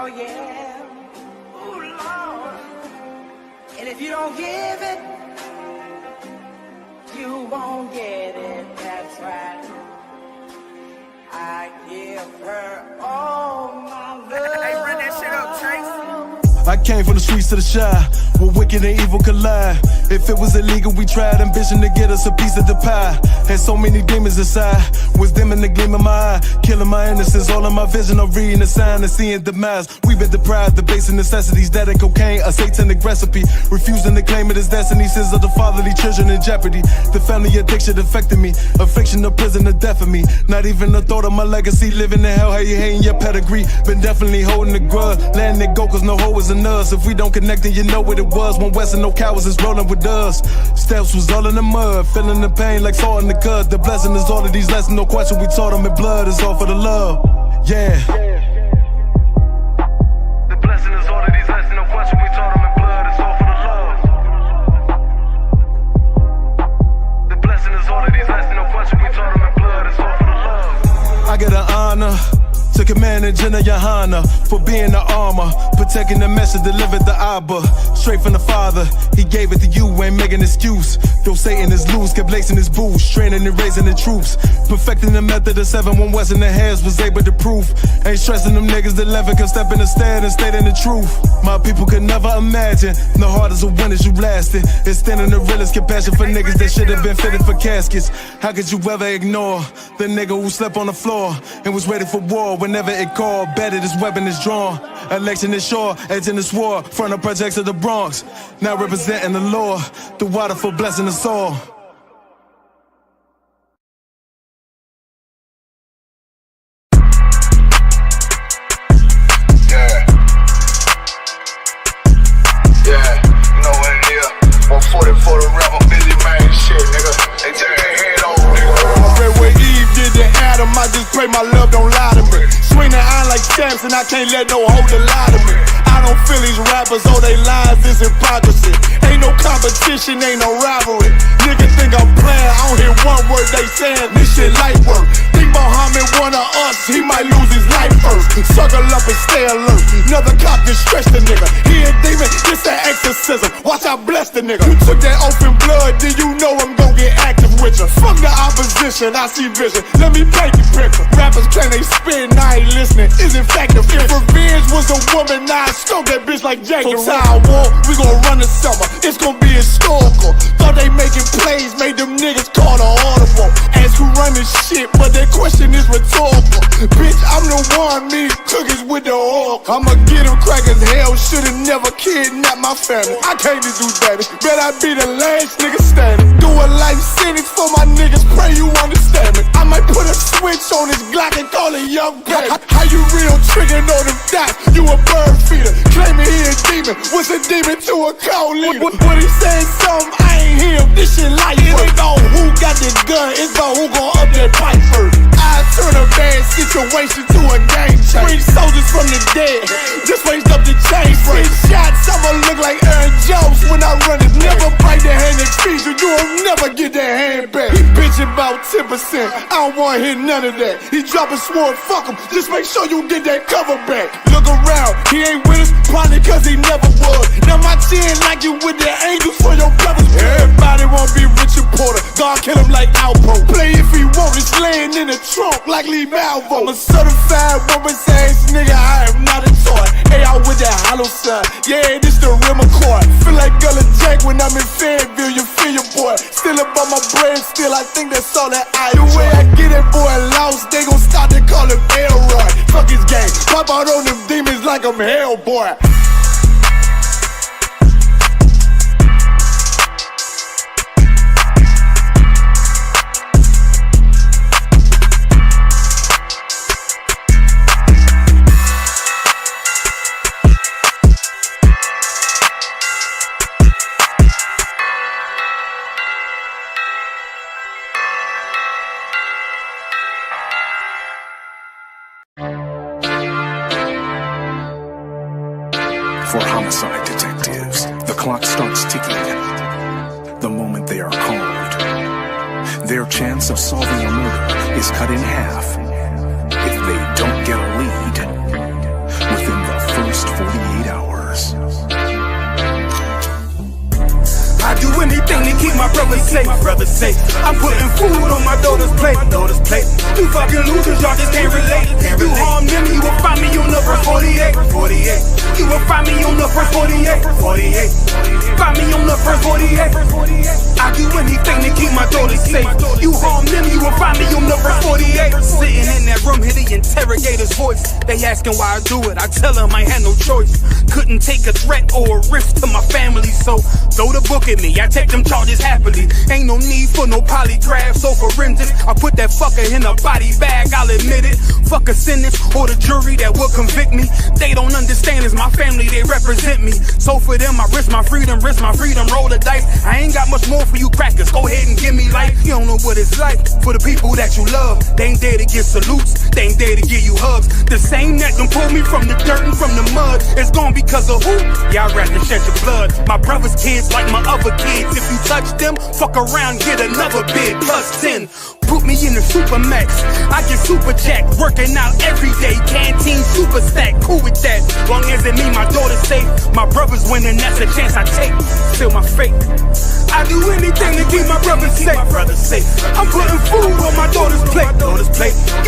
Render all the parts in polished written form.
Oh yeah, ooh Lord. And if you don't give it, you won't get it. That's right. I give her all my love. Hey, run that shit up, Trace. I came from the streets to the shy, where wicked and evil collide. If it was illegal, we tried ambition to get us a piece of the pie. Had so many demons inside, was dimming the gleam of my eye, killing my innocence. All of my vision, I'm reading the sign and seeing demise. We've been deprived of basic necessities, that and cocaine, a satanic recipe. Refusing to claim it as destiny, sins of the fatherly children in jeopardy. The family addiction affected me, affliction of prison, the death of me. Not even the thought of my legacy, living in hell, how you hating your pedigree. Been definitely holding the grudge, letting it go cause no hoe is in us. If we don't connect then you know what it was. One West and no cowards is rolling with us. Steps was all in the mud, feeling the pain like salt in the cut. The blessing is all of these lessons, no question we taught them in blood. It's all for the love, yeah. The blessing is all of these lessons, no question we taught them in blood. It's all for the love. The blessing is all of these lessons, no question we taught them in blood. It's all for the love. I get an honor to command and Jenna Johanna for being the armor, protecting the message delivered to Abba. Straight from the Father, He gave it to you, ain't making excuse. Though Satan is loose, kept lacing his boots, training and raising the troops, perfecting the method of 7 1 West in the hands was able to prove. Ain't stressing them niggas that never can step in the stand and stating the truth. My people could never imagine the hardest of winners you lasted. Extending the realest compassion for niggas that should have been fitted for caskets. How could you ever ignore the nigga who slept on the floor and was ready for war? Whenever it called, better this weapon is drawn. Election is sure, edging this war, front of projects of the Bronx. Now representing the Lord, the water for blessing us all. I just pray my love don't lie to me. Swing the iron like champs and I can't let no hoe to lie to me. I don't feel these rappers, oh they lies is hypocrisy. Ain't no competition, ain't no rivalry. Niggas think I'm playing, I don't hear one word they saying. This shit light work. Think Muhammad one of us, he might lose his life first. Circle up and stay alert. Another cop can stretch the nigga. He a demon, it's an exorcism. Watch I bless the nigga. You took that open blood, then you know I'm gon' get active with ya. Fuck the opposition, I see vision. Let me paint the picture. Rappers claim they spit, I ain't listening. Is in fact the If revenge was a woman, now I scope that bitch like Jacob. So I war, we gon' run the summer. It's gon' be historical. Thought they making plays, made them niggas call the audible. Ask who run this shit, but that question is rhetorical. Bitch, I'm the one, me cookies with the oil. I'ma get them crackers, hell should've never kidnapped my family. I can't just do that, bet I be the last nigga standing. Do a life sentence for my niggas, pray you understand me. I might put a switch on this Glock and call it young baby. How you real trigger know them dots? You a bird feeder, claiming he a demon. What's a demon to a cold leader? What he saying something, I ain't hear him. This shit light work. It ain't about who got the gun, it's about who gon' up that pipe first. I turn a bad situation to a game changer. Bring soldiers from the dead, just raised up the chain. Free shots, I'ma look like Aaron Jones when I run it. Never bite the hand that feeds you, you'll never get that hand back. He bitchin' about 10%, I don't wanna hear none of that. He dropping sword, fuck him, just make sure you get that cover back. Look around, he ain't with us, probably cause he never was. Now my chin like you with the angels for your brothers. Everybody won't be Richard Porter, God kill him like Alpo. Play if he want, it's laying in the trunk like Lee Malvo. I'm a certified woman's ass nigga, I am not a toy. Hey, I with that hollow sign, yeah, this the rim accord. Feel like Gullah Jack when I'm in Fayetteville, you feel your boy. Still up on my brain, still I think that's all that I do. The way I get that boy lost, they gon' start to call him Elroy. Fuck his game, pop out on them demons like I'm Hellboy. For homicide detectives, the clock starts ticking. The moment they are called, their chance of solving a murder is cut in half if they don't get a lead within the first my brother safe. I'm putting food on my daughter's plate. You fucking losers, y'all just can't relate. You harm them, you will find me on the first 48. You will find me on the first 48. Find me on the first 48. I do anything to keep my daughter safe. You harm them, you will find me on the first 48. Sitting in that room, hear the interrogator's voice. They asking why I do it, I tell them I had no choice. Couldn't take a threat or a risk to my family, so throw the book at me, I take them charges happily. Ain't no need for no polygraph, so forensics, I put that fucker in a body bag, I'll admit it. Fuck a sentence or the jury that will convict me. They don't understand, it's my family, they represent me. So for them, I risk my freedom, roll the dice. I ain't got much more for you crackers, go ahead and give me life. You don't know what it's like for the people that you love. They ain't there to give salutes, they ain't there to give you hugs. The same that done pulled me from the dirt and from the mud, it's gone because of who? Y'all rather shed your blood. My brother's kids like my other kids. If you touch them, fuck around, get another bid, plus 10. Put me in the Supermax, I get super jacked, working out every day, canteen super stack, cool with that. Long as it mean my daughter's safe, my brother's winning, that's a chance I take. Still my fate, I do anything to keep my brother safe. I'm putting food on my daughter's plate.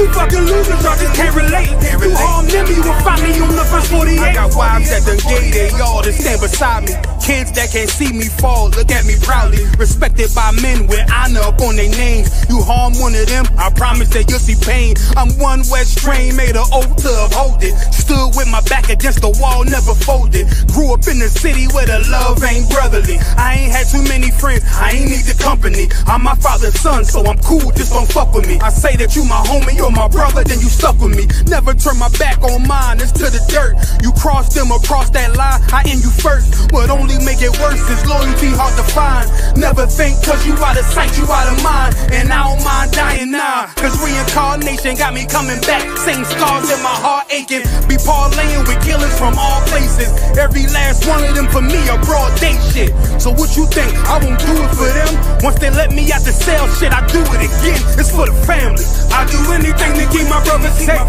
You fucking losers, y'all just can't relate. You harm them, you will find me on the first 48. I got wives that done gave their y'all to stand beside me. Kids that can't see me fall, look at me proudly. Respected by men with honor up on their names. You harm one of them, I promise that you'll see pain. I'm one West train, made an oath to uphold it. Stood with my back against the wall, never folded. Grew up in the city where the love ain't brotherly. I ain't had too many friends, I ain't need the company. I'm my father's son, so I'm cool, just don't fuck with me. I say that you my homie, you're my brother, then you stuck with me. Never turn my back on mine, it's to the dirt. You cross them across that line, I end you first. What only make it worse is loyalty hard to find. Never think cause you out of sight, you out of mind. And I don't mind dying now, cause reincarnation got me coming back. Same scars in my heart aching. Be parlaying with killers from all places. Every last one of them for me a broad day shit. So what you think, I won't do it for them? Once they let me out the cell, shit, I do it again. It's for the family. I do anything to keep my brother safe.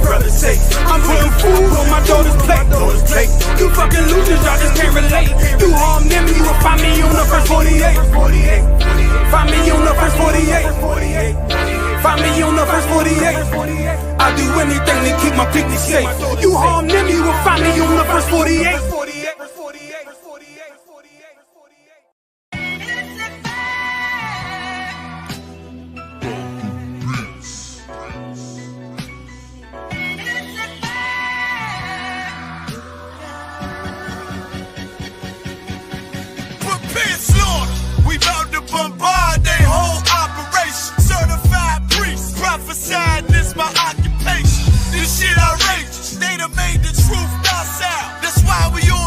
I'm putting food on my daughter's plate. You fucking losers, y'all just can't relate. You harm them, you will find me on the first 48. Find me on the first 48. Find me on the first 48. I do anything to keep my people safe. You harm them, you will find me on the first 48. We bout to bombard they whole operation. Certified priest, prophesied this my occupation. This shit outrageous, they done made the truth docile. That's why we on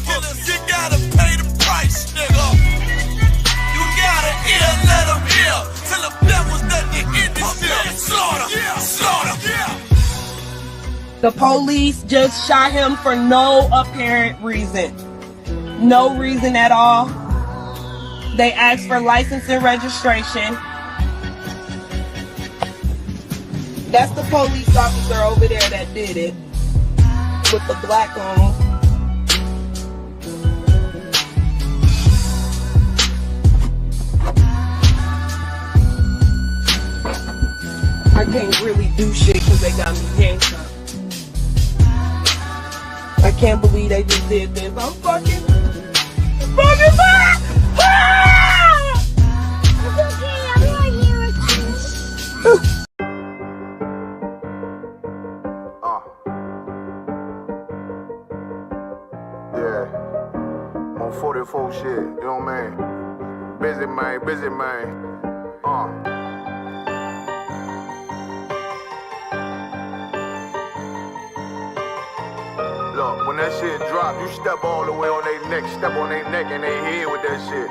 killers, you gotta pay the price, nigga. You gotta hear, let them hear. Till the devil's done the end of shit. Slaughter, slaughter. The police just shot him for no apparent reason. No reason at all. They asked for license and registration. That's the police officer over there that did it. With the black on. I can't really do shit because they got me handcuffed. I can't believe they just did this. I'm fucking back! Ah! It's okay, I'm right here with you. Yeah, I'm on 44 shit, you know what I mean? Busy man. Look, when that shit drop, you step all the way on their neck, step on their neck and their head with that shit.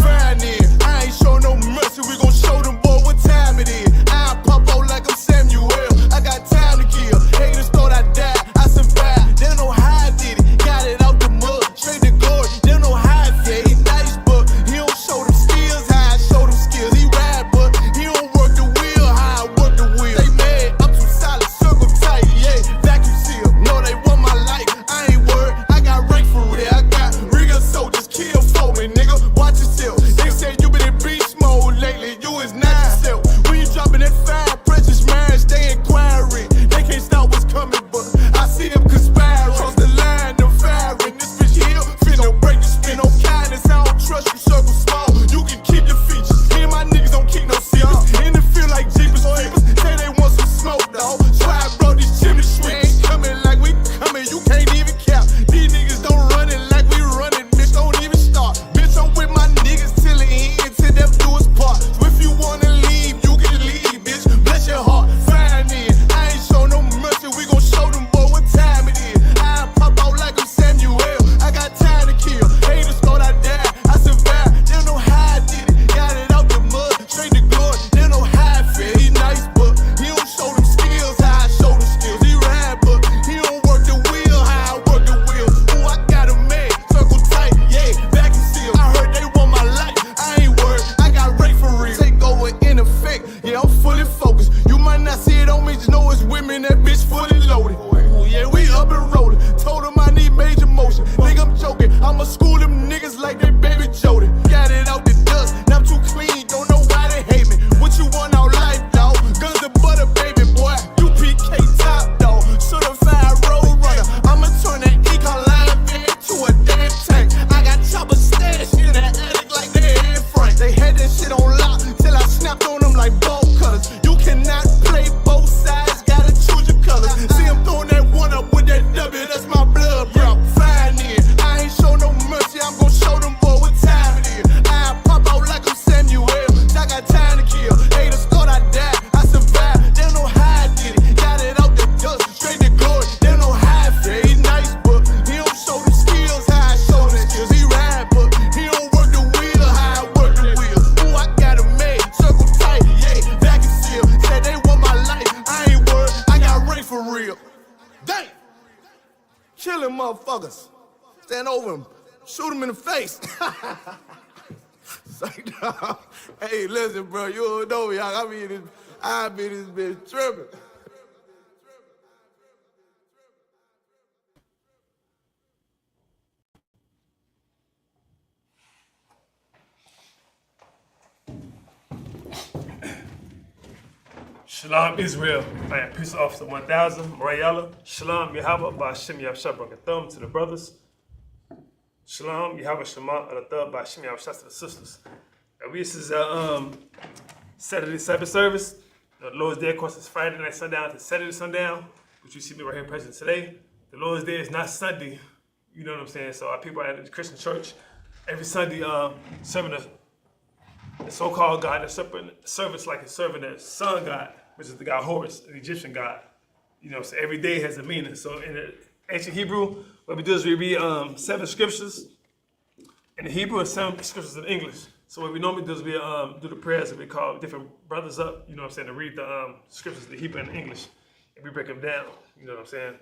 Fine then, I ain't show no mercy, we gon' show them boy what time it is. I pop out like I'm Samuel, I got time to kill. Haters thought I died, I survived. They don't know how I did it, got it out the mud, straight to glory. They don't know how I feel, he nice but he don't show them skills, how I show them skills. He ride but he don't work the wheel, how I work the wheel. They mad, I'm too solid, circle tight, yeah, vacuum seal. No, they want my life, I ain't worried, I got rank for real. I got real soldiers, kill for me, nigga, watch yourself. They say you been in beast mode lately, you is not yourself. When you dropping that fire, precious marriage, they inquiring. They can't stop what's coming, but I see them conspiring. Cross the line, them firing. This bitch here, finna break the spin. No kindness, I don't trust you, circle small. You can keep your features. Me and my niggas don't keep no secrets. And it feel like Jeepers Creepers. Say they want some smoke, dawg. So I brought these chimney sweeps. Coming like we coming, you can't even cap. These niggas don't run it like we running, bitch, don't even start. Bitch, I'm with my niggas till the end, till them do us part. So if you wanna leave, you can leave, bitch. Bless your heart, fine then. I ain't show no mercy, we gon' show them boy what time it is. I pop out like I'm Samuel, I got time to kill. Haters thought I died, I survived. They don't know how I did it, got it out the mud, straight to glory. They don't know how I feel, he nice but he don't show them skills, how I show them skills. He ride but he don't work the wheel, how I work the wheel. Ooh, I got a man, circle tight, yeah, vacuum seal. I heard they want my life, I ain't worried, I got rate for real. Take over in effect, yeah, I'm fully focused. You might not see it on me, just know it's women, that bitch fully loaded. Ooh, yeah, we up and rolling. Told them I need major motion. Think I'm joking, I'ma school them niggas like they baby Jody. Got it out the dust, now I'm too clean, don't know why they hate me. What you want out life, dawg? Guns and butter, baby boy. You PK top, dawg. Certified road runner. I'ma turn that econ line van to a damn tank. I got choppers stashed in the attic like they Anne Frank. They had that shit on lock till I snapped on them like bolt cutters. You cannot play both sides, gotta choose your colors. See him throwing that one up with that W, that's my blood, bro. Fine then, I ain't show no mercy, I'm gon' show them boy what time it is. I pop out like I'm Samuel, I got time to kill. Haters thought I died, I survived. They don't know how I did it, got it out the dust, straight to glory. They don't know how I feel, he nice but he don't show the skills, how I show the skills. He ride but he don't work the wheel, how I work the wheel. Ooh, I got a man, circle tight, yeah, vacuum seal. Said they want my life, I ain't worried, I got rank for real. Damn! Killing motherfuckers. Stand over him, shoot him in the face. Say, dog. Hey, listen, bro, you don't know me. I be this bitch tripping. Shalom Israel, I am Peace Officer 1000, Mariella. Shalom Yahweh, Ba'Shem Yahshua Thumb to the brothers. Shalom Yahweh Shema Thumb Ba'Shem Yahshua to the sisters. And this is a Saturday Sabbath service. The Lord's Day, of course, is Friday night sundown to Saturday sundown, which you see me right here present today. The Lord's Day is not Sunday, you know what I'm saying? So our people at the Christian church every Sunday serving the so-called God, the service like it's serving the sun God, which is the god Horus, the Egyptian god. You know, so every day has a meaning. So in ancient Hebrew, what we do is we read 7 scriptures in the Hebrew and 7 scriptures in English. So what we normally do is we do the prayers and we call different brothers up, you know what I'm saying, to read the scriptures, the Hebrew and the English. And we break them down, you know what I'm saying.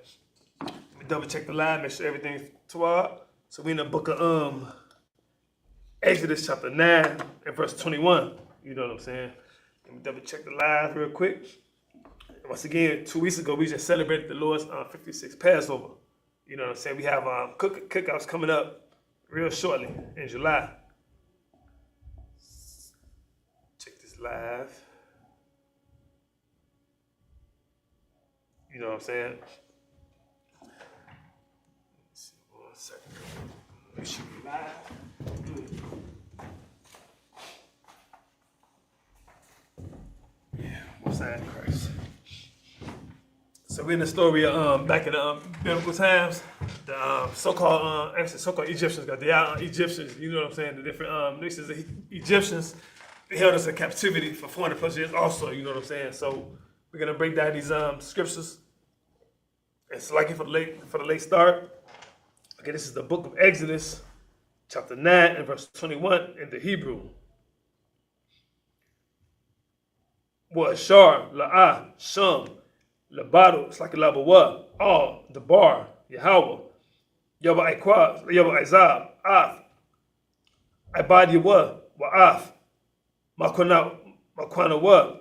We double check the line, make sure everything's Torah. So we in the book of Exodus chapter 9 and verse 21, you know what I'm saying. And we double check the lines real quick. And once again, 2 weeks ago, we just celebrated the Lord's 56th Passover. You know what I'm saying. We have cookouts coming up real shortly in July. Check this live. You know what I'm saying? Let's see, 1 second. Make sure we live. Good. Yeah, most high Christ. So we're in the story of back in the biblical times. The so-called Egyptians, got the Egyptians, you know what I'm saying, the different nations of Egyptians, they held us in captivity for 400 plus years also, you know what I'm saying. So we're gonna break down these scriptures. And so like for the late start. Okay, this is the book of Exodus, chapter 9 and verse 21 in the Hebrew. Shar, La'ah, Shum, Labadu, it's like a Labawa, All, the Bar, Yahweh, Yabba Iqwa, Yabba Izab, Af, Ibad Yawa, Wa'af, Makwana Wa,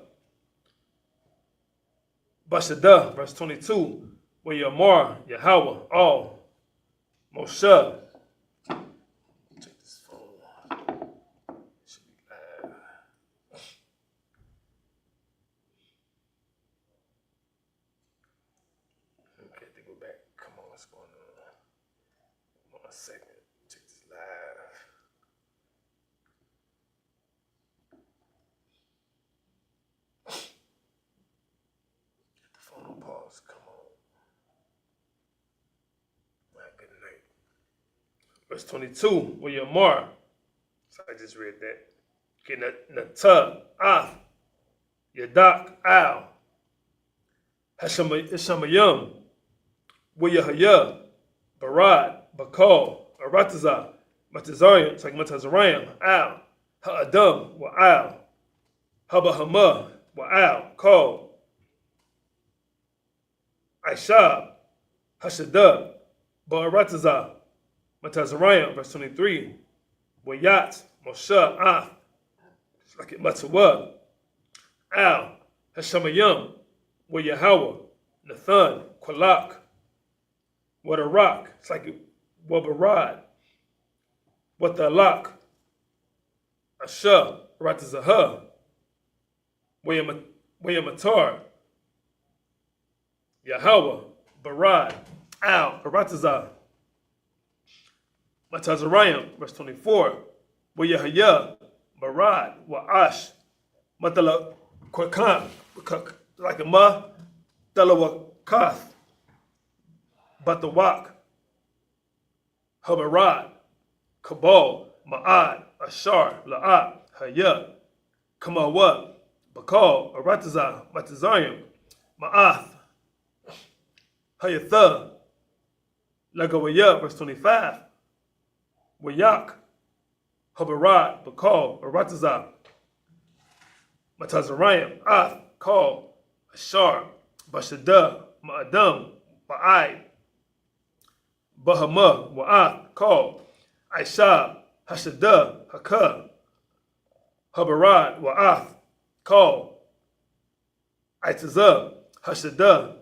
Bashada, verse 22, where Yamar, Yahweh, All, Moshe. Check this phone. It should be live. Okay, they go back. Come on, what's going on? 1 second. Check this live. Get the phone on pause. Come on. Good night. Verse 22, where you're Mar. So I just read that. Okay, Nata, Af, Yadak, Al, Hashamayim, where you're Haya, Barad, Bakal, Arataza, Matazarian, it's like Matazarian, Al, Ha'adam, wa Al, Habahama, wa Al, Kal, Aishab, Hashadab, Ba'arataza, Matazariah, verse 23. Wayat, Moshe, Ah, like it Matawa, Al, Hashamayim, Wayahawa, Nathan, Kwalak, Wadarak, it's like Wabarad, Watalak, Asha, Ratazaha, Wayamatar, Yahweh, Barad, Al, Arataza, Matazariah, verse 24, Wayahaya, Barad, Wa'ash, Matala Kwakan, like a Ma, Dalawakath, Batawak, Habarad, Kabal, Ma'ad, Ashar, La'at, Haya, Kamawa, Bakal, Arataza, Matazariah, Ma'ath, Hayatha, Lagawaya, verse 25, Wayak, Habarad, Bakal, Arataza, Matazariah, Ath, Kal, Ashar, Bashada, Ma'adam, Ba'ai, Bahama, Wa'ath, Kal, Aishab, Hashada, Haka, Habarad, Wa'ath, Kal, Aitazah, Hashada,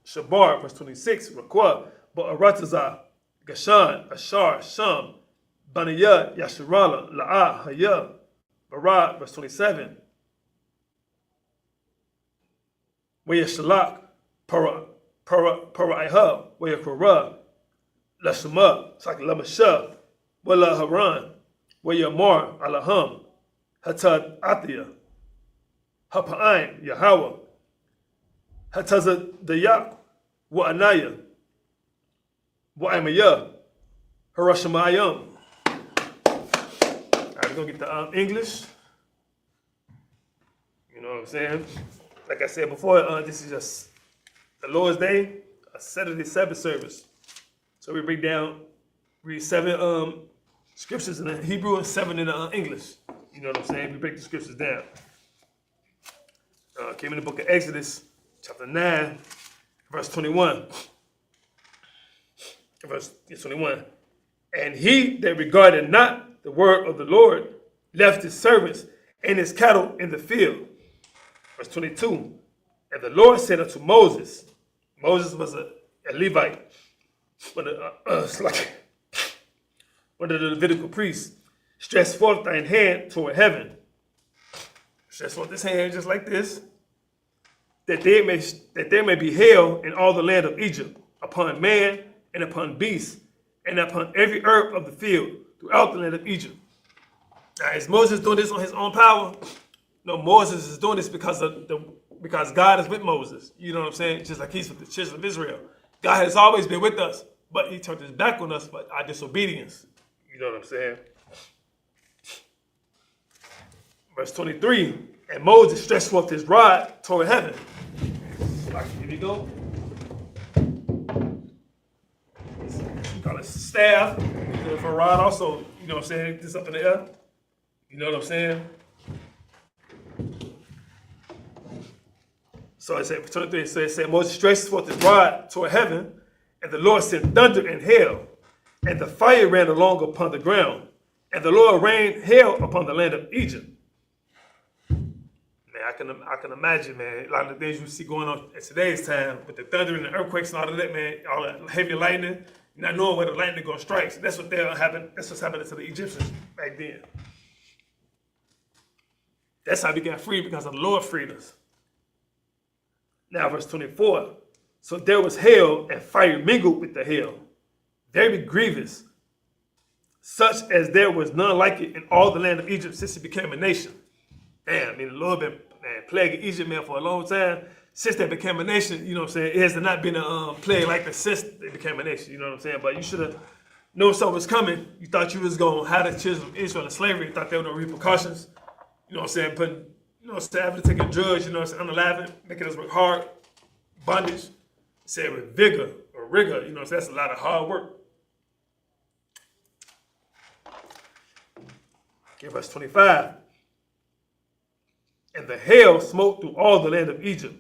Shabar, verse 26, Rakwa, Ba'arataza, Gashan, Ashar, Sham, Baniyah, Yasharala, La'ah, Haya, Barad, verse 27. Wayashalak, Paraiha, Wayakura, Lashama, it's like Lamasha, Wala Haran, Wayamar, Alaham, Hatad Athia, Hapa'ain, Yahweh, Hataza Dayak, Wa'anaya, Wa'amaya, Harashamayam. All right, we're going to get the English. You know what I'm saying? Like I said before, this is just the Lord's Day, a Saturday Sabbath service. So we read 7 scriptures in the Hebrew and 7 in the English. You know what I'm saying? We break the scriptures down. Came in the book of Exodus, chapter 9, verse 21. Verse 21. And he that regarded not the word of the Lord left his servants and his cattle in the field. Verse 22. And the Lord said unto Moses, Moses was a Levite, one of the Levitical priests, stretch forth thine hand toward heaven. Stretch forth this hand just like this, that there may be hail in all the land of Egypt, upon man and upon beast, and upon every herb of the field throughout the land of Egypt. Now, is Moses doing this on his own power? No, Moses is doing this because God is with Moses. You know what I'm saying? Just like he's with the children of Israel. God has always been with us, but he turned his back on us for our disobedience. You know what I'm saying? Verse 23, and Moses stretched forth his rod toward heaven. Here we go. We call it staff. For rod also, you know what I'm saying? This up in the air. You know what I'm saying? So it said, 23, so it said, Moses stretched forth his rod toward heaven, and the Lord sent thunder and hail, and the fire ran along upon the ground, and the Lord rained hail upon the land of Egypt. Man, I can imagine, man, a lot of the things you see going on in today's time with the thunder and the earthquakes and all of that, man, all that heavy lightning, not knowing where the lightning gonna strike. So that's what's happening to the Egyptians back then. That's how we got free, because the Lord freed us. Now, verse 24. So there was hail and fire mingled with the hail, very grievous, such as there was none like it in all the land of Egypt since it became a nation. Damn, I mean, the Lord been plaguing Egypt, man, for a long time. Since they became a nation, you know what I'm saying, it has not been a plague like this since they became a nation, you know what I'm saying? But you should have known something was coming. You thought you was going to have the children of Israel in slavery. You thought there were no repercussions. You know what I'm saying? Putting, you know what I'm saying, having to take a drugs, you know what I'm saying, unaliving, making us work hard, bondage, say with vigor or rigor, you know what I'm saying? That's a lot of hard work. Okay, verse 25. And the hail smote through all the land of Egypt,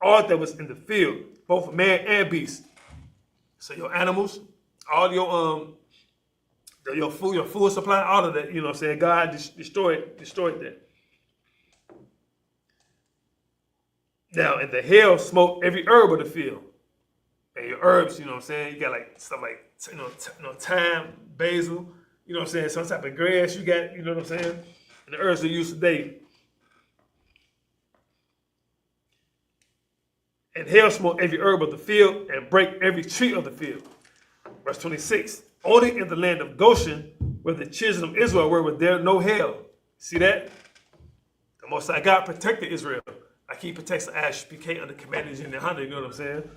all that was in the field, both man and beast. So your animals, all your food supply, all of that, you know what I'm saying? God destroyed that. Now, and the hail smote every herb of the field. And your herbs, you know what I'm saying? You got like stuff like, thyme, basil, you know what I'm saying? Some type of grass you got, you know what I'm saying? And the herbs are used today. And hail smote every herb of the field and break every tree of the field. Verse 26. Only in the land of Goshen, where the children of Israel were there no hail. See that? The Most High God protected Israel. Like he protects the Isupk under commanders in the Honda, you know what I'm saying?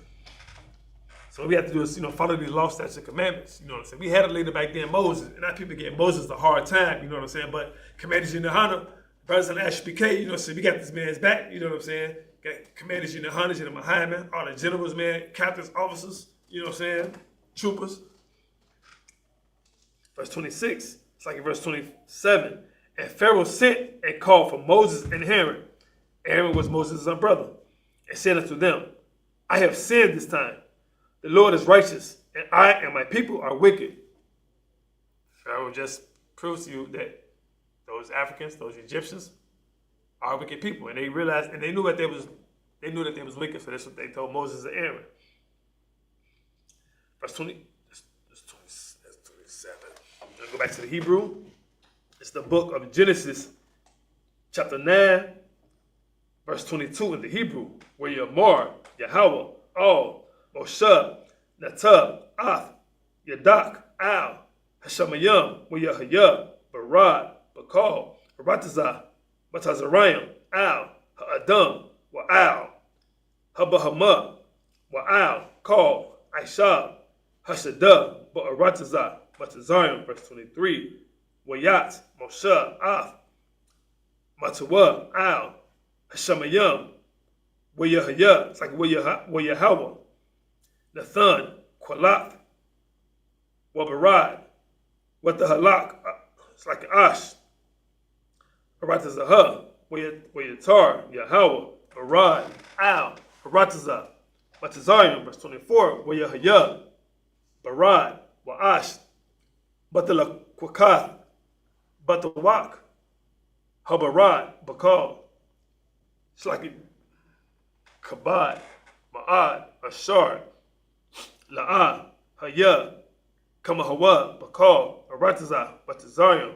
So what we have to do is, follow these law, statutes, and commandments. You know what I'm saying? We had a leader back then, Moses, and now people get Moses a hard time, you know what I'm saying? But commanders in the Honda, brothers in the Isupk, you know, so we got this man's back, you know what I'm saying? Got commanders in the Honda, in the Mahaiman, all the generals, man, captains, officers, you know what I'm saying? Troopers. Verse 26, it's like in verse 27. And Pharaoh sent and called for Moses and Aaron. Aaron was Moses' brother, and said unto them, I have sinned this time. The Lord is righteous, and I and my people are wicked. Pharaoh just proves to you that those Africans, those Egyptians, are wicked people, and they realized, and they knew that they was wicked. So that's what they told Moses and Aaron. Verse 20. That's 27. Let's go back to the Hebrew. It's the book of Genesis, chapter 9, verse 22 in the Hebrew, where Yamar, Yahweh, Al, Moshe, Natub, Ath, Yadak, Al, Hashemayim, where Yahayah, Barad, Bakal, Baratazah, Batazarayim, Al, Ha'adam, Wa'al, Habahama, Wa'al, Kal, Aishab, Hashadah, Ba'aratazah, Batazariam, verse 23, Wayat, Moshe, Ath, Matawa, Al, Hashemayim, Wayahayah, it's like Wayahawah, Nathan, Qualath, Wabarad, what the Halak, it's like an Ash, Aratazah, Wayatar, Yahweh, Barad, Al, Aratazah, Batazarium, verse 24, Wayahaya, Barad, Waash, Batala Quakath, Batawak, Habarad, Bakal, it's like Kabad, Ma'ad, Ashar, La'ah, Haya, Kamahawa, Bakal, Aratazah, Batazarium,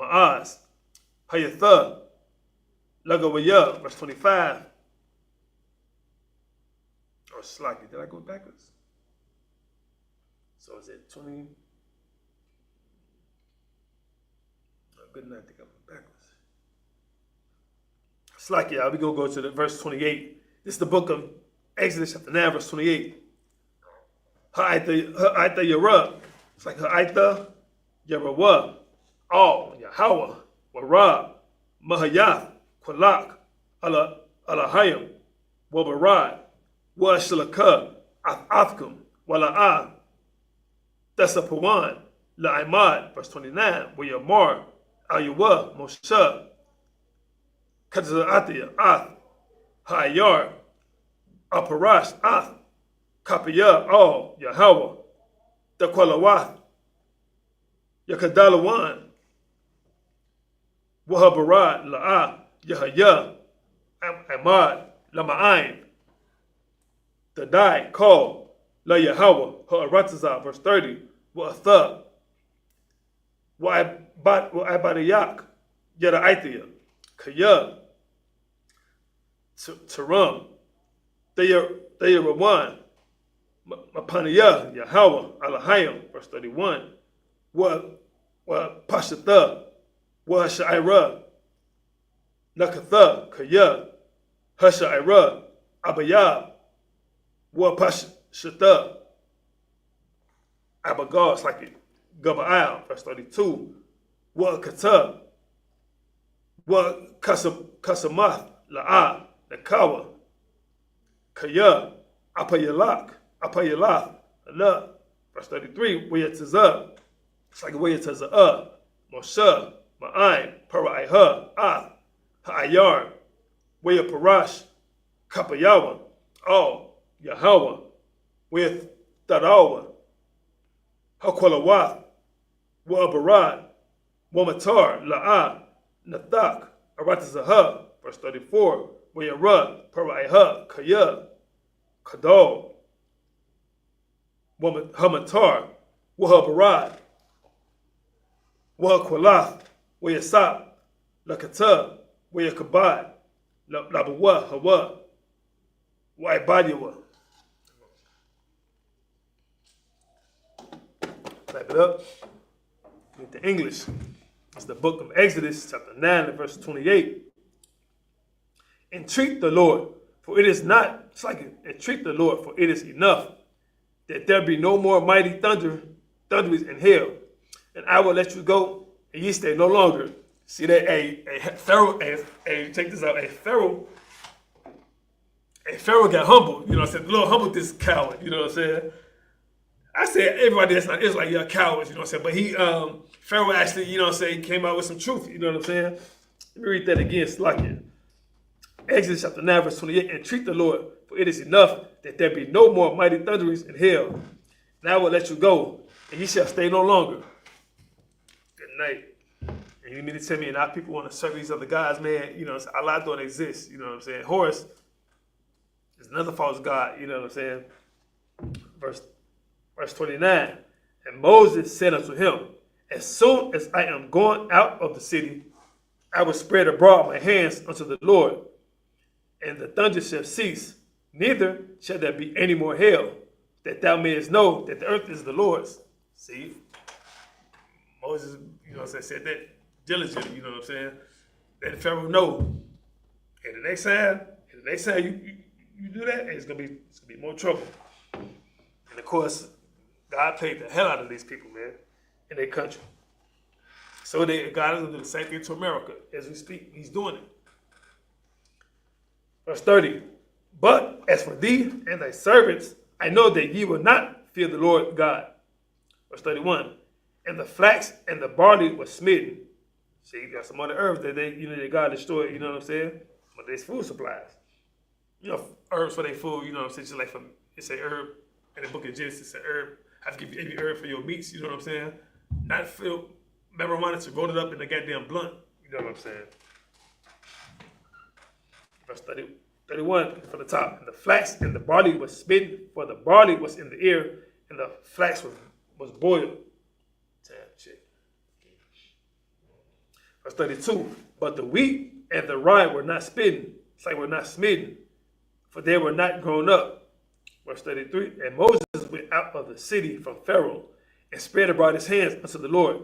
Ma'az, Hayatha, Lagawaya, verse 25. Or Slacky, did I go backwards? So is it 20? Good night, I think I went backwards. Slacky, we gonna go to the verse 28. This is the book of Exodus, chapter 9, verse 28. Ha'aita Yara. It's like Ha'aita Yarawa. All, Yahweh, Warab, Mahayath, Qualak, Alahayim, Wabarad, Washalaka, Athkum, Wala'ah, Thesapawan, La'imad, verse 29, Wayamar, Ayuwa, Moshe, Katza'atiyah, Ath, Hayar, Aparash, Ath, Kapiyah, All, Yahweh, Dequalawath, Yakadalawan, Wahabarad, La'ah, Yahaya, Amad, Lama'ain, Dadai, Call, La Yahweh, Ha'aratazah, verse 30, Wa'atha, Wa'abadayak, Yada'aithia, Kaya, Taram, Thayarawan, Mapaniyah, Yahweh, Alahayim, verse 31, Pashatha, Sha'ira, Nakatha, Kaya, Hasha'ira, Abayab, Pashata, Abagal, it's like Gaba'al, verse 32, Kata, Kasamath, La'ah, Nakawa, Kaya, Apayalath, Allah, verse 33, Wayatazah, it's like Wayatazah, Moshe, Ma'aim, Paraiha, Ath, Ha'ayar, Wayaparash, Kapayawa, All, Yahweh, with Tarawa, Hakwalawath, Wa'abarad, Wamatar, La'ah, Nathak, Aratazaha, verse 34, Wayarad, Paraiha, Kaya, Kadal, Hamatar, Wahabarad, Wahakwalath, Wayasap, Lakata, Wayakabad, Labawa, Hawa, Waibadiwa. Clap it up. With the English. It's the book of Exodus, chapter 9, and verse 28. Entreat the Lord, for it is not, it's like entreat the Lord, for it is enough that there be no more mighty thunderings in hell. And I will let you go, and ye stay no longer. See that a Pharaoh, check this out, a Pharaoh got humbled, you know what I'm saying? The Lord humbled this coward, you know what I'm saying? I said everybody that's not Israelite, you're cowards, you know what I'm saying? But Pharaoh actually, you know what I'm saying, came out with some truth, you know what I'm saying? Let me read that again, Slakia. Exodus chapter 9, verse 28, entreat the Lord, for it is enough that there be no more mighty thunderings in hell. And I will let you go, and ye shall stay no longer. Good night. And you mean to tell me, and our people want to serve these other gods, man, you know, Allah don't exist, you know what I'm saying? Horus is another false god, you know what I'm saying? Verse 29, and Moses said unto him, as soon as I am gone out of the city, I will spread abroad my hands unto the Lord, and the thunder shall cease, neither shall there be any more hail, that thou mayest know that the earth is the Lord's. See? Moses, you know what I'm saying, said that diligently, you know what I'm saying? Let Pharaoh know. And the next time you do that, it's gonna be more trouble. And of course, God played the hell out of these people, man, in their country. So God is gonna do the same thing to America as we speak. He's doing it. Verse 30. But as for thee and thy servants, I know that ye will not fear the Lord God. Verse 31. And the flax and the barley were smitten. See, you got some other herbs that that God destroyed, you know what I'm saying? But there's food supplies. Herbs for their food, you know what I'm saying? Just like it's a herb in the book of Genesis, it's an herb. I have to give you every herb for your meats, you know what I'm saying? Not filled marijuana to roll it up in the goddamn blunt, you know what I'm saying? Verse 31 from the top. And the flax and the barley was smitten, for the barley was in the ear, and the flax was boiled. Damn shit. Verse 32. But the wheat and the rye were not smitten. It's like we're not smitten, for they were not grown up. Verse 33. And Moses went out of the city from Pharaoh, and spread abroad his hands unto the Lord.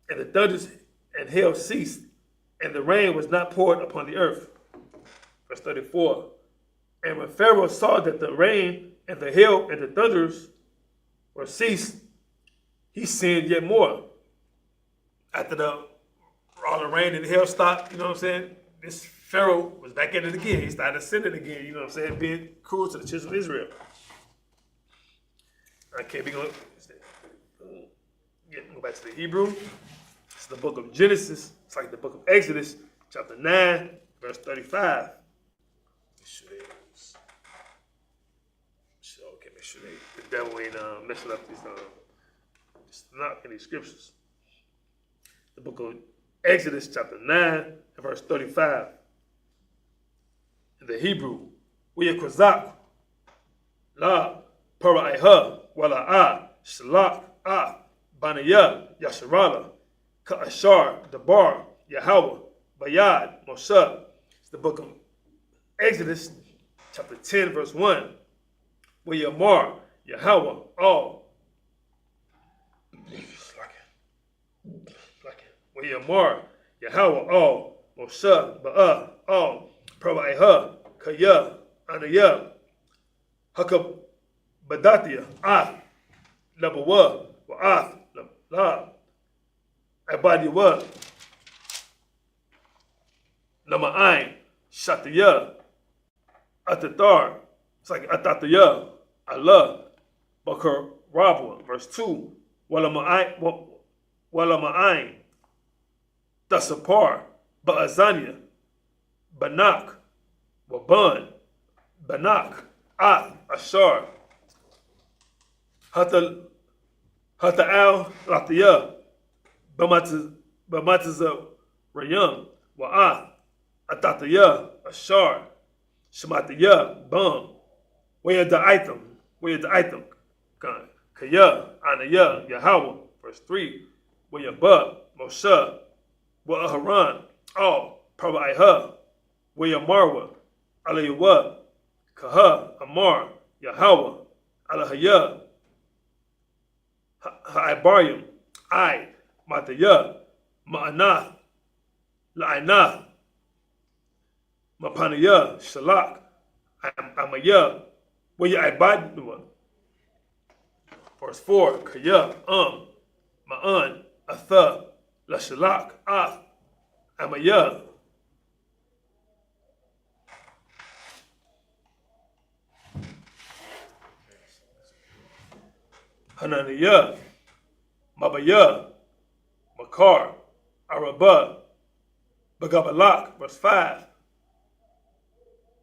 And the thunders and hail ceased, and the rain was not poured upon the earth. Verse 34. And when Pharaoh saw that the rain and the hail and the thunders were ceased, he sinned yet more. After all the rain and the hail stopped, you know what I'm saying? This Pharaoh was back at it again. He started sinning again, you know what I'm saying? Being cruel to the children of Israel. Okay, we're going to go back to the Hebrew. It's the book of Genesis. It's like the book of Exodus, chapter 9, verse 35. Make sure the devil ain't messing up these not in these scriptures. The book of Exodus, chapter 9, and verse 35. In the Hebrew, Wiyakwazak, La, Para'aiha, Wala'a, Shalak, Banaya, Yasharala, Ka'ashar, Dabar, Yahweh, Bayad, Moshe. It's the book of Exodus, chapter 10, verse 1. Wiyamar, Yahweh, all. Wiyamar, Yahweh, all. Moshe, Ba'a, all. Para'aiha, Kaya, Anaya, Hakab, Badatia, Labawa, Wa'ath, La, Abadiwa, Lama'ain, Shataya, Atatar, it's like Atataya, Allah, Bakar Rabwa, verse 2, Walama'ain, Dasapar, Ba'azania, Banak, Waban, Banak, Ashar, Hata'al, Latiyah, Bamatiza, Rayam, Wa'ath, Atataya, Ashar, Shematiyah, Bam, Where the item, Kaya, Anaya, Yahweh, verse 3, Where Ba, Moshe, Wa Aharon, all, Para'aiha, Where Marwa, Alayawa, Kaha, Amar, Yahweh, Alahaya, Ha'ibarium, Mataya, Ma'anath, La'inath, Mapanaya, Shalak, Amaya, Waya Ibadua. Verse 4, Kaya, Ma'an, Atha, Lashalak, Amaya. Hananiah, Mabaya, Makar, Araba, Bagabalak, verse 5.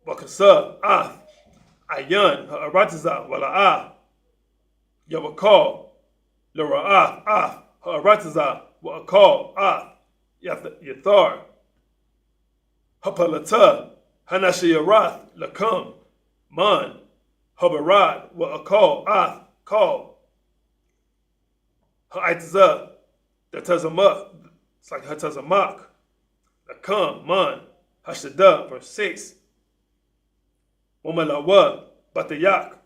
Bakasa, Ayan, Ha'aratiza, Wala'ah, Yawakal, Lara'ah, Ha'aratiza, Wa'akal, Yathar, Hapalata, Hanashiyarath, Lakam, Man, Habarad, Wa'akal, Call, Ha'itiza, Datazamak, it's like Hatazamak, Lakam, Man, Hashada, verse 6. Wamalawa, Batayak,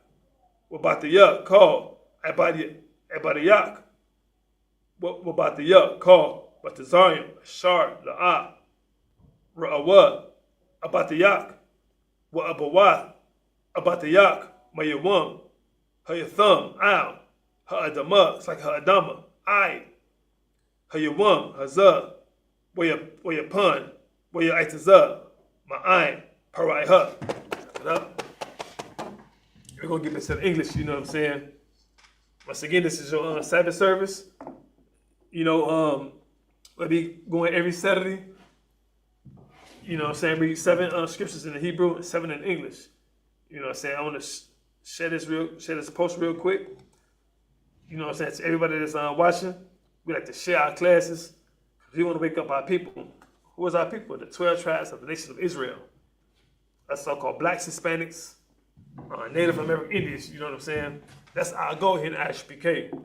Wabatayak, call, Abadayak, Wabatayak, call, Batazarium, Shar, La'a, Ra'awa, Abatayak, Wa'abawath, Abatayak, Mayawam, Hayatham, Al, Ha'adama, it's like Ha'adama, Hayawam, Hazah, Wayapun, Wayaitaza, Ma'ain, Paraiha. We're going to get into the English, you know what I'm saying? Once again, this is your Sabbath service. You know, we'll be going every Saturday. You know what I'm saying? Read 7 scriptures in the Hebrew and 7 in English. You know what I'm saying? I want to share this post real quick. You know what I'm saying? To everybody that's watching, we like to share our classes. We want to wake up our people. Who is our people? The 12 tribes of the nation of Israel. That's so-called blacks, Hispanics, Native American Indians. You know what I'm saying? That's our goal here in Isupk.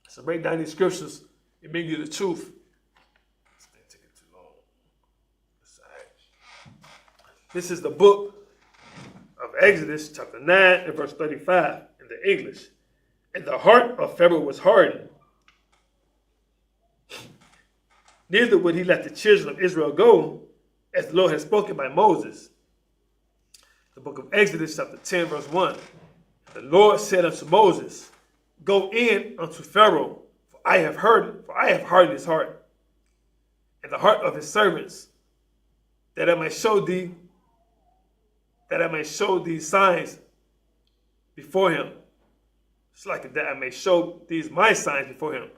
So break down these scriptures and bring you the truth. This is the book of Exodus, chapter 9 and verse 35 in the English. And the heart of Pharaoh was hardened. Neither would he let the children of Israel go, as the Lord had spoken by Moses. The book of Exodus, chapter 10, verse 1. The Lord said unto Moses, Go in unto Pharaoh, for I have hardened his heart, and the heart of his servants, that I may show thee signs before him. It's like that I may show these my signs before him.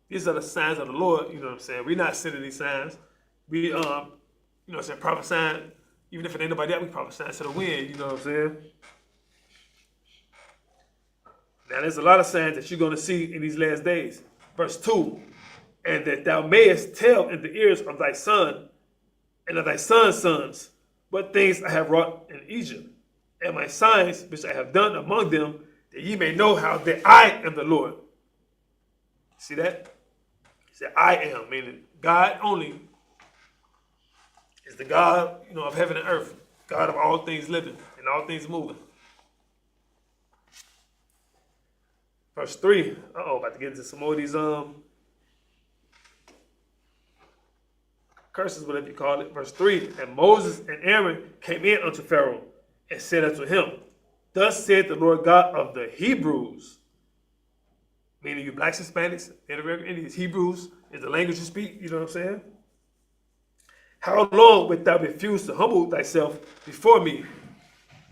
These are the signs of the Lord, you know what I'm saying? We're not sending these signs. We, you know what I'm saying, prophesying, even if it ain't nobody else, we prophesying to the wind, you know what I'm saying? Now, there's a lot of signs that you're going to see in these last days. Verse 2, and that thou mayest tell in the ears of thy son and of thy son's sons what things I have wrought in Egypt, and my signs which I have done among them, that ye may know how that I am the Lord. See that? He said, I am, meaning God only is the God, you know, of heaven and earth, God of all things living and all things moving. Verse 3, about to get into some more of these curses, whatever you call it. Verse 3, and Moses and Aaron came in unto Pharaoh and said unto him, Thus said the Lord God of the Hebrews, meaning you blacks, Hispanics, Native American Indians. Hebrews is the language you speak, you know what I'm saying? How long wilt thou refuse to humble thyself before me,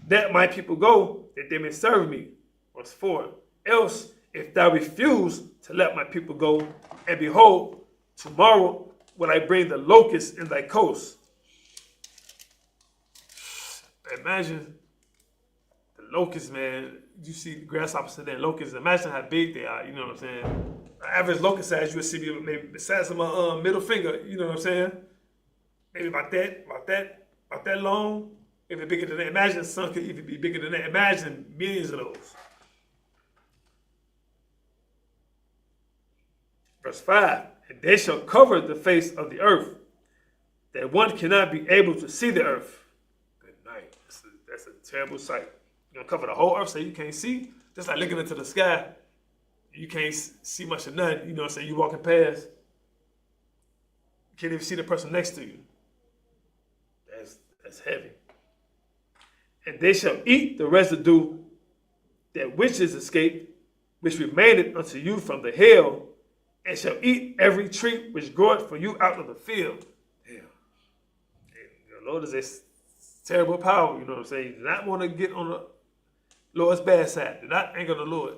that my people go, that they may serve me? Verse 4, else if thou refuse to let my people go, and behold, tomorrow will I bring the locusts in thy coast. Imagine the locusts, man. You see grasshoppers and locusts. Imagine how big they are, you know what I'm saying? An average locust size, you would see maybe the size of my middle finger, you know what I'm saying? Maybe about that long, maybe bigger than that. Imagine the sun could even be bigger than that. Imagine millions of those. Verse 5, and they shall cover the face of the earth, that one cannot be able to see the earth. Good night. That's a terrible sight. You're going to cover the whole earth so you can't see. Just like looking into the sky, you can't see much of nothing. You know what I'm saying? You walking past, you can't even see the person next to you. That's heavy. And they shall eat the residue that which is escaped, which remaineth unto you from the hail, and shall eat every tree which groweth for you out of the field. Damn. The Lord is a terrible power, you know what I'm saying? You do not want to get on the Lord's bad side. Do not anger the Lord.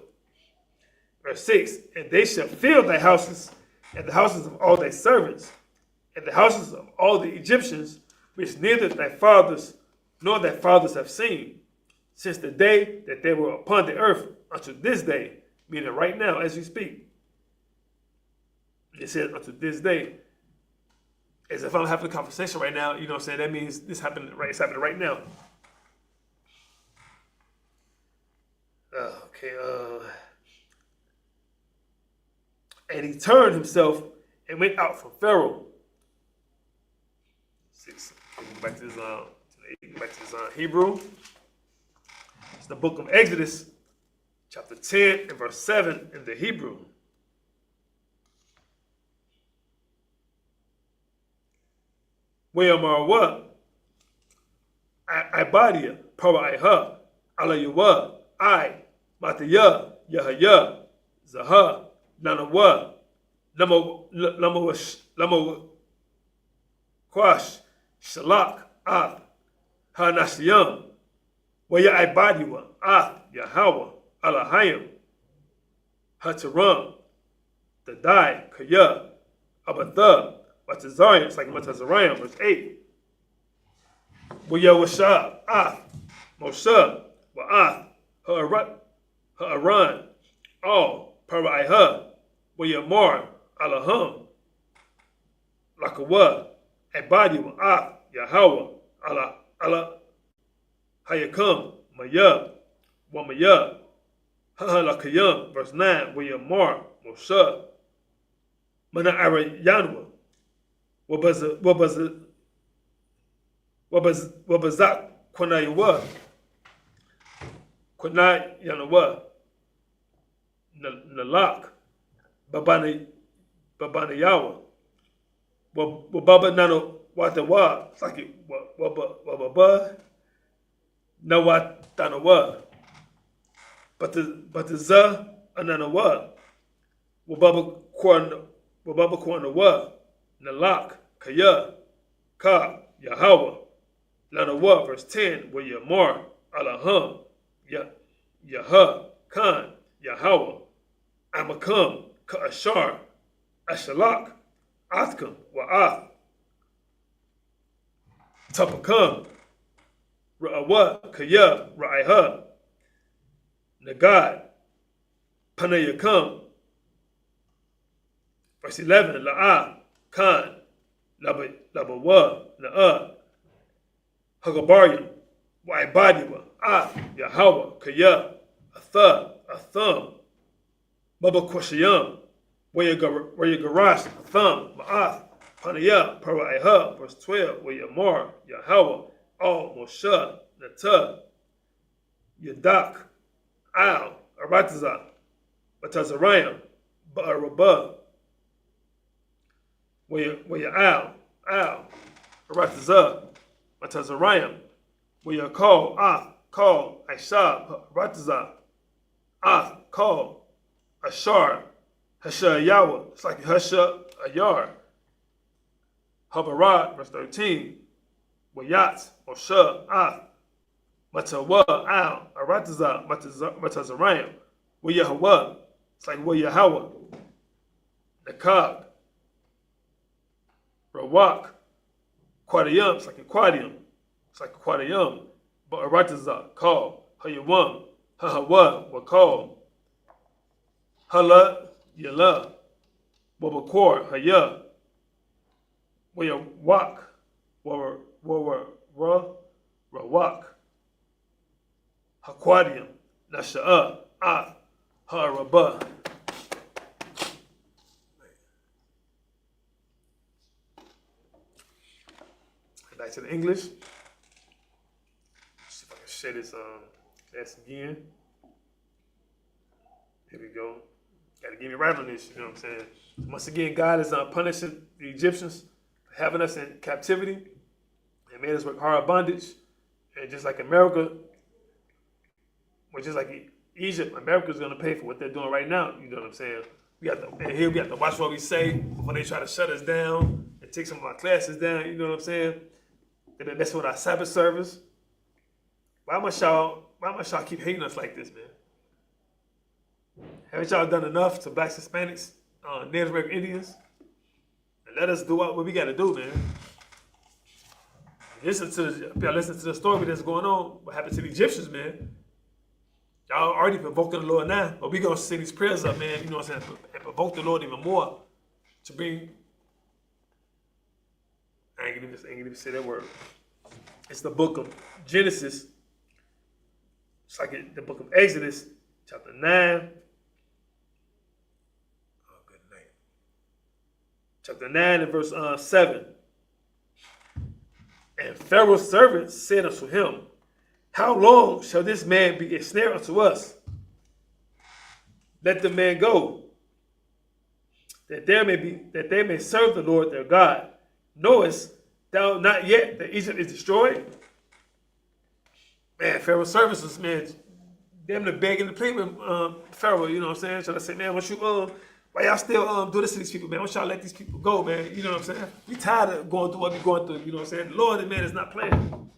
Verse 6, and they shall fill thy houses, and the houses of all thy servants, and the houses of all the Egyptians, which neither thy fathers nor thy fathers have seen, since the day that they were upon the earth unto this day, meaning right now as we speak. It says unto this day. As if I'm having a conversation right now, you know what I'm saying? That means this happened right, it's happening right now. And he turned himself and went out from Pharaoh. 6. Go back to this Hebrew. It's the book of Exodus, chapter 10 and verse 7 in the Hebrew. We'amar Ibadia, Paraiha, Alayuwa, I, Mataya, Yahaya, Zaha, Nanawa, Kwash, Shalak, Ab, Hanasiyam, Waya Ibadiwa, Yahweh, Alahayim, Hataram, Dadai, Kaya, Abatha, Matazarian, it's like Matazarian, verse 8. Waya Washa, Moshe, Wa'ath, Ha'aran, all, Paraiha, Waya Alaham, Lakawa, Ibadiwa, Yahweh, Allah, Hayakam, Maya, Wamaya, Hahalakayam, verse 9, Wayamar, Moshe, Mana Arayanwa, Wabazak, Kwanayawa, Kwanayanawa, Nalak, Babanayawa, Wababa Nano Watawa, it's like Wababa. Nawatanawa, but the za ananawa, wababa kwanawa, nalak kaya ka Yahweh, lanawa, verse 10, where Yamar alaham Yah Khan Yahweh, Amakam ka Ashar Ashalak Athkam Wa'ath Tapakam Ra'awa, Kaya, Ra'iha, Nagad, Panayakam, verse 11, La'a, Khan, Labawa, Na'a, Hagabaryam, Wa'ibadiwa, Yahweh, Kaya, Atham, Baba Kwashayam, Wayagarash, Atham, Ma'ath, Panaya, Para'iha, verse 12, Wayamar, Yahweh, all Moshe, Nata, Yadak, Al, Arataza, Batazarayam, Ba'arabah, Waya Al, Arataza, Batazarayam, Waya call, Aisha, Arataza, call, Ashar, Hasha Yahweh, it's like Hasha Ayar, Habarat, verse 13, Wayat, Moshe, Matawa, Al, Arataza, Matazarayam, Wayahwa, it's like Wayahawa, Nakab, Rawak, Quadiyam, it's like a Quadiyam, but Arataza, call, Hayawam, Hahawa, Wakal, Hala, Yala, Wabakor, Haya, Wayawak, Rawak, Haquadium, Nasha'a, Harabah. Back to the English. See if I can share this again. Here we go. Gotta get me right on this, you know what I'm saying? Once again, God is punishing the Egyptians for having us in captivity and made us work hard bondage. And just like America, or just like Egypt, America's gonna pay for what they're doing right now, you know what I'm saying? We have to watch what we say when they try to shut us down and take some of our classes down, you know what I'm saying? And then that's with our Sabbath service. Why must y'all keep hating us like this, man? Haven't y'all done enough to blacks, Hispanics, Native American Indians? And let us do what we got to do, man. Listen to the story that's going on, what happened to the Egyptians, man. Y'all already provoking the Lord now, but we going to send these prayers up, man, you know what I'm saying, and provoke the Lord even more to bring... I ain't gonna even say that word. It's the book of Genesis. It's like the book of Exodus, chapter 9. Chapter 9 and verse 7. And Pharaoh's servants said unto him, how long shall this man be a snare unto us? Let the man go, that they may serve the Lord their God. Knowest thou not yet that Egypt is destroyed? Man, Pharaoh's services, man, them to beg and to plead with Pharaoh, you know what I'm saying? So I say, man, why y'all still do this to these people, man? Why y'all let these people go, man? You know what I'm saying? We tired of going through what we're going through, you know what I'm saying? The Lord, the man, is not playing.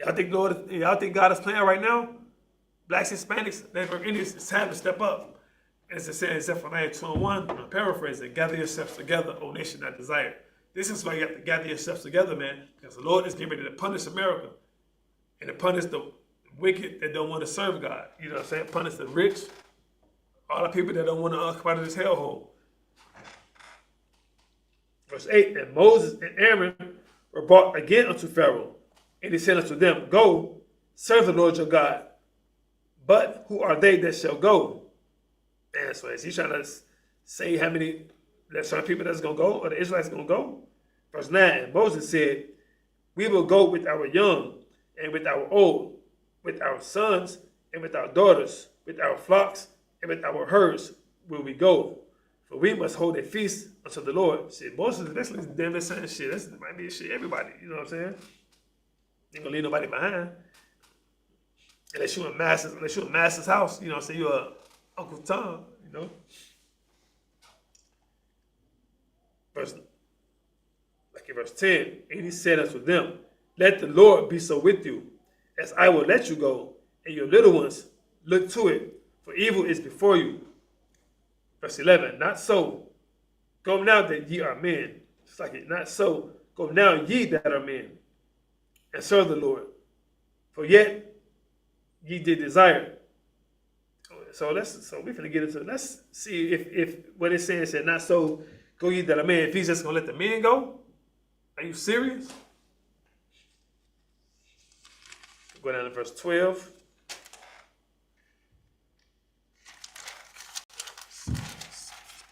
Y'all think God is playing right now? Blacks, Hispanics, Native Indians, it's time to step up. And it's saying in Zephaniah 2:1, I'm paraphrasing, gather yourselves together, O nation that desire. This is why you have to gather yourselves together, man, because the Lord is getting ready to punish America and to punish the wicked that don't want to serve God. You know what I'm saying? Punish the rich, all the people that don't want to come out of this hellhole. Verse 8, and Moses and Aaron were brought again unto Pharaoh, and he said unto them, go, serve the Lord your God. But who are they that shall go? And so is he trying to say how many, there's certain people that's going to go, or the Israelites going to go? Verse 9, and Moses said, we will go with our young, and with our old, with our sons, and with our daughters, with our flocks, and with our herds will we go. For we must hold a feast unto the Lord. Shit, Moses is basically damn near saying shit. This might be shit, everybody. You know what I'm saying? Ain't gonna leave nobody behind. Unless you in Master's house, you know what I'm saying? You're a Uncle Tom, you know? Verse 10, and he said unto them, let the Lord be so with you, as I will let you go, and your little ones look to it, for evil is before you. Verse 11, not so, go now that ye are men. It's like it, not so, go now ye that are men, and serve the Lord. For yet ye did desire. So we're finna get into it. Let's see if what it's saying said, not so, go ye that are men. If he's just gonna let the men go, are you serious? Go down to verse 12.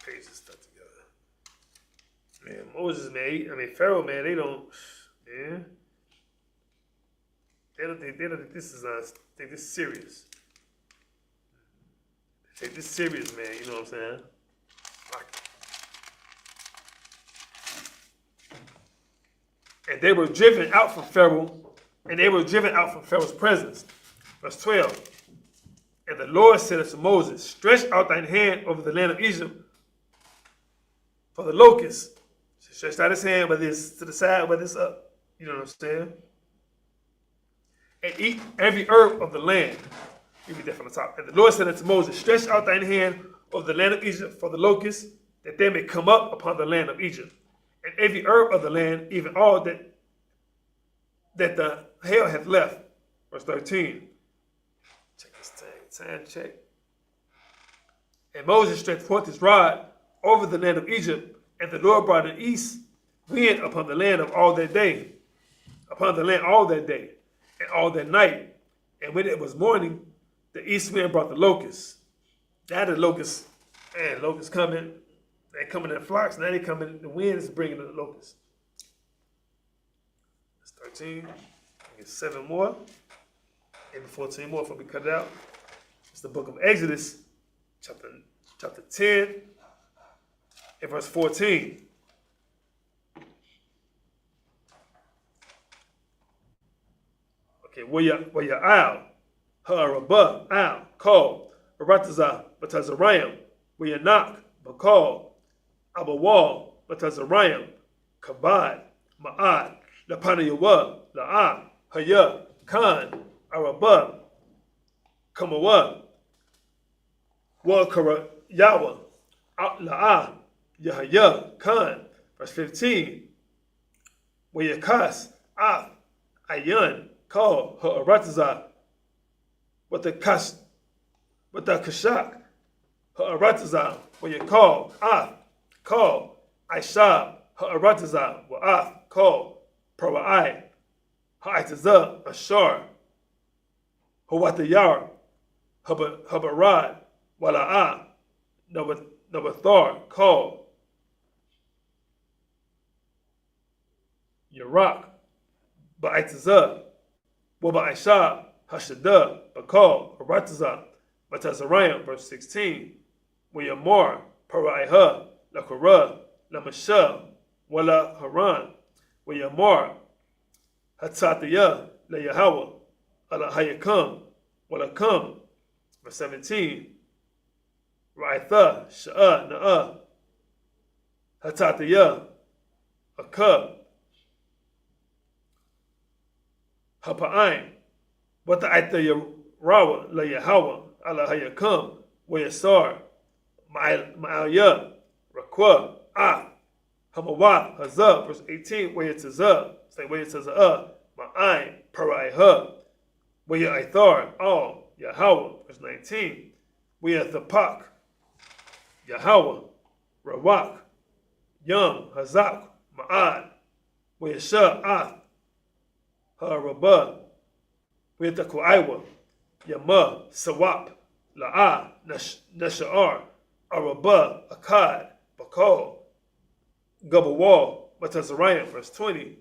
Pages stuck together. Man, Moses, man, Pharaoh, man, they don't think this is take this serious. Take this serious, man, you know what I'm saying? And they were driven out from Pharaoh, and they were driven out from Pharaoh's presence. Verse 12. And the Lord said unto Moses, stretch out thine hand over the land of Egypt for the locusts. Stretch out his hand, whether it's to the side, whether it's up. You know what I'm saying? And eat every herb of the land. You read that from the top. And the Lord said unto Moses, stretch out thine hand over the land of Egypt for the locusts, that they may come up upon the land of Egypt. And every herb of the land, even all that the hail hath left. Verse 13. Check this time check. And Moses stretched forth his rod over the land of Egypt, and the Lord brought an east wind upon the land of all that day, upon the land all that day, and all that night. And when it was morning, the east wind brought the locusts. Now the locusts, man, locusts coming. They coming in flocks. Now they coming. The wind is bringing the locusts. That's 13. Get 7 more. Maybe 14 more before we cut it out. It's the book of Exodus, chapter 10, and verse 14. Okay, where your owl, ha'arabah, owl, call, aratazah, batazarayim, where your knock, bakal, abawal, batazarayim, kabad, ma'ad, lapanayawa, la'ah, haya, khan, arabah, kamawa, wakara, yawa, la'ah, yahaya, khan. Verse 15, where your kas, ayan, call ha'aratazah, with the kashak, ha'aratazah, where you call aishab, ha'aratazah, wa'af, call para'ai, ha'aitazah, ashar, ha'watayar, habarad, wala'ah, nabathar, call yarak, ba'aitazah, Waba'ishah, Hashadah, Bakal, Aratazah, Batazarayim, verse 16. Wayamar, Paraiha, Lakara, Lamashah, Wala Haran, Wayamar, Hatatiyah, La Yahawah, Ala Hayakam, Wala Kam, verse 17. Raitha, Sha'ah, Na'ah, Hatatiyah, Akab, Hapa'aim, Wata Aita Rawa, La Yahawa, Allah Hayakam, Wayasar, Ma'alya, Rakwa, Hamawa, Hazah, verse 18, Wayatazah, say Wayatazah, Ma'aim, Paraiha, Wayaithar, all, Yahweh, verse 19, Wayathapak, Yahweh, Rawak, Yum, Hazak, Ma'ad, Wayasha, Harabah, Wayatakuaiwa, Yama, Sawap, La'a, Nasha'ar, Arabah, Akkad, Bakal, Gabawal, Matazariah, verse 20,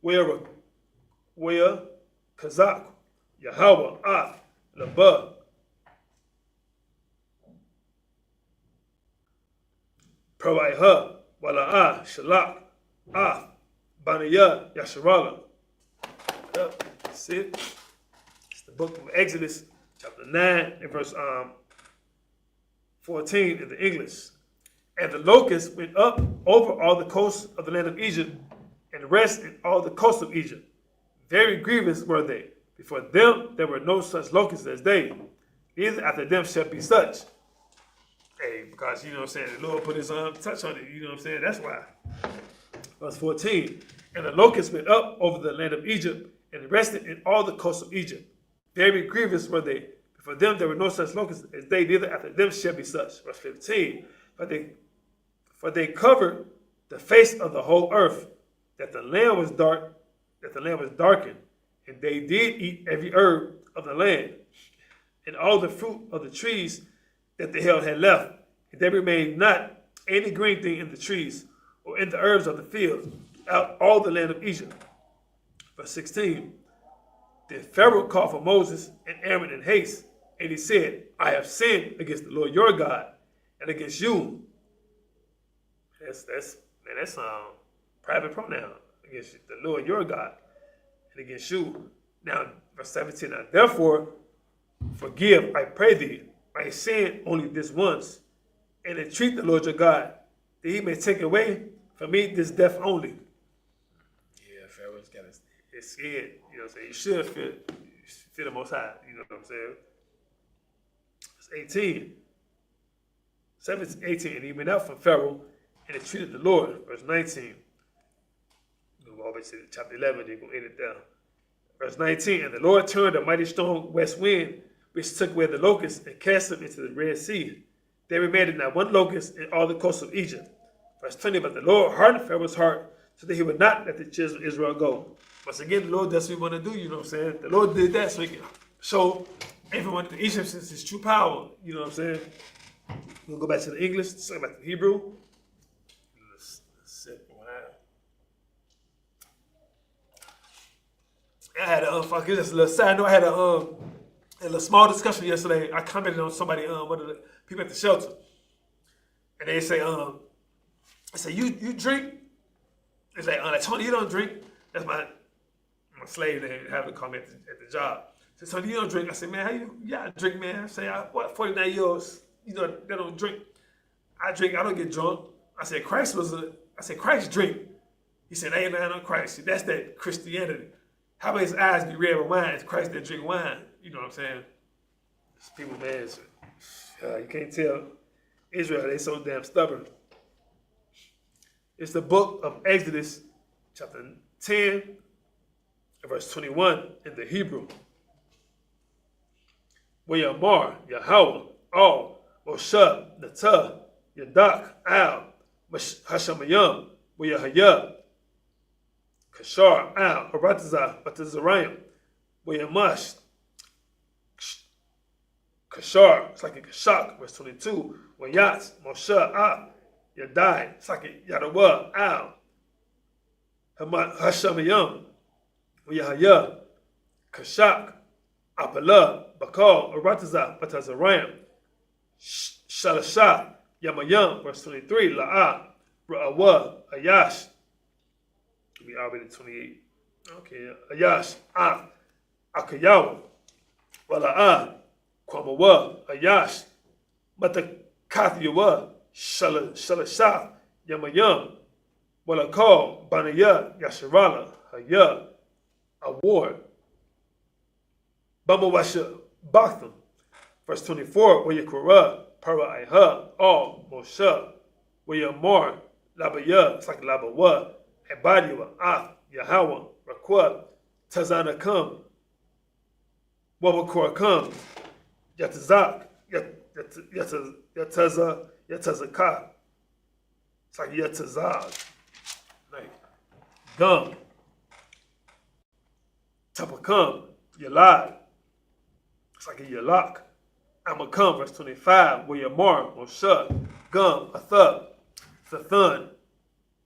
Waya, Kazak, Yahweh, Labah, Paraiha, Wala'a, Shalak, Baniyah, Yasharala. That's it. It's the book of Exodus, chapter 9, and verse 14 in the English. And the locusts went up over all the coasts of the land of Egypt, and rest in all the coasts of Egypt. Very grievous were they. Before them there were no such locusts as they. Neither after them shall be such. Hey, because, you know what I'm saying, the Lord put his touch on it, you know what I'm saying? That's why. Verse 14. And the locusts went up over the land of Egypt, and rested in all the coasts of Egypt. Very grievous were they. For them there were no such locusts as they, neither after them shall be such. Verse 15. For they covered the face of the whole earth, that the land was darkened, and they did eat every herb of the land, and all the fruit of the trees that the hell had left, and there remained not any green thing in the trees, or in the herbs of the field, out all the land of Egypt. Verse 16, then Pharaoh called for Moses and Aaron in haste, and he said, I have sinned against the Lord your God, and against you. That's private pronoun, against the Lord your God, and against you. Now, verse 17, now therefore forgive, I pray thee, my sin only this once, and entreat the Lord your God, that he may take away from me this death only. Yeah, Pharaoh's got his scared. You know what I'm saying? You should feel the Most High. You know what I'm saying? It's 18. 17, 18. And he went out from Pharaoh and entreated the Lord. Verse 19. We'll go over to chapter 11. You're going to end it down. Verse 19. And the Lord turned a mighty strong west wind, which took away the locusts and cast them into the Red Sea. There remained not one locust in all the coasts of Egypt. Verse 20, but the Lord hardened Pharaoh's heart so that he would not let the children of Israel go. Once again, the Lord does what he want to do, you know what I'm saying? The Lord did that so he can show everyone, the Egyptians, his true power, you know what I'm saying? We'll go back to the English, let's go back to the Hebrew. Let's sit one out. I had just a little side note, I had a small discussion yesterday. I commented on somebody, one of the people at the shelter. And they say, I say, you drink? They say, Tony, you don't drink. That's my slave they have to call me at the job. I said, Tony, you don't drink. I said, man, how you gotta drink, man? I say, 49 years, you know, they don't drink. I drink, I don't get drunk. I said, Christ drink. He said, ain't nothing on Christ. See, that's that Christianity. How about his eyes be red with wine? It's Christ that drink wine. You know what I'm saying? These people, man, you can't tell Israel, they so damn stubborn. It's the book of Exodus, chapter 10, verse 21 in the Hebrew. Wayamar, Yahweh, Al, Moshe, Natah, Yadak, Al, Hashamayam, Wayahaya, Kashar, Al, Haratazah, Batazarayim, Wayamash, Kashar, it's like a Kashak, verse 22, Wayat, Moshe, Yadai, it's like a Yadawa, Al, Hashamayam, Wayahaya, Kashak, Apalah, Bakal, Aratazah, Batazarayim, Shalasha, Yamayam, verse 23, La'ah, Ra'awa, Ayash, we already 28. Okay, Ayash, Akayawa, Wala'ah, Kwamawa, Ayash, Matakathiyawa, Shalasha, Yamayam, Walakal, Banaya, Yasharala, Haya, Award, Bama Washa Bakhtam. Verse 24, where you Korah, Para Iha, All, Moshe, where you Mar, Labaya, it's like Labawa, Abadiwa, Ah, Yahweh, Rakwa, Tazana Kum, Wabakor Kum, Yatazak, Yatazaka. It's like Yatazak, like Gum, Tapakam, Yalad. It's like a Yalak. Amakam, verse 25, where Yamar, Moshe, Gum, Athub, Thathan,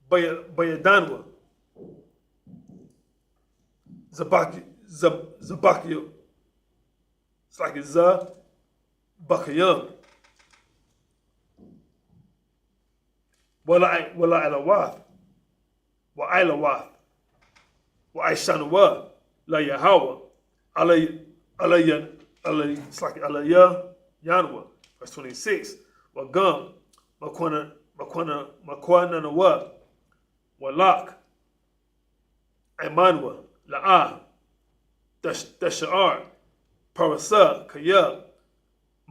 Bayadanwa, Zabakyu. It's like a Bakayum. Wala Ilawath, Wa Ilawath, Wa Aishanawa, La Yahweh, it's like Alaya Yanwa, verse 26. Wagum, Makwana Nawa, Walak, Imanwa, La'ah, Dasha'ar, Parasa, Kaya,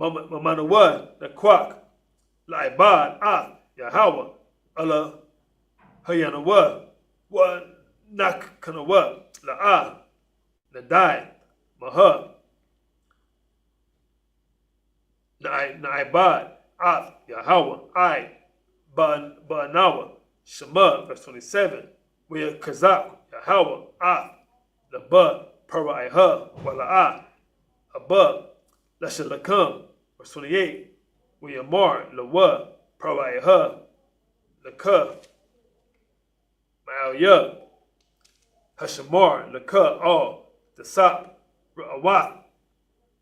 Mamanawa, Nakwak, La'ibad, Ah, Yahweh, Allah, Hayanawa, Wa Nakkanawa, La'ah, Nadai, Maha, Naibad, Af, Yahweh, I, Ba'anawa, Shema, verse 27, where Kazak, Yahweh, Af, Laba, Paraiha, Wala'ah, Abba, Lashalakam, verse 28, where Yamar, Lawa, Paraiha, Laka, Ma'alya, Hashamar, Laka, All, the Sap, Ra'awat,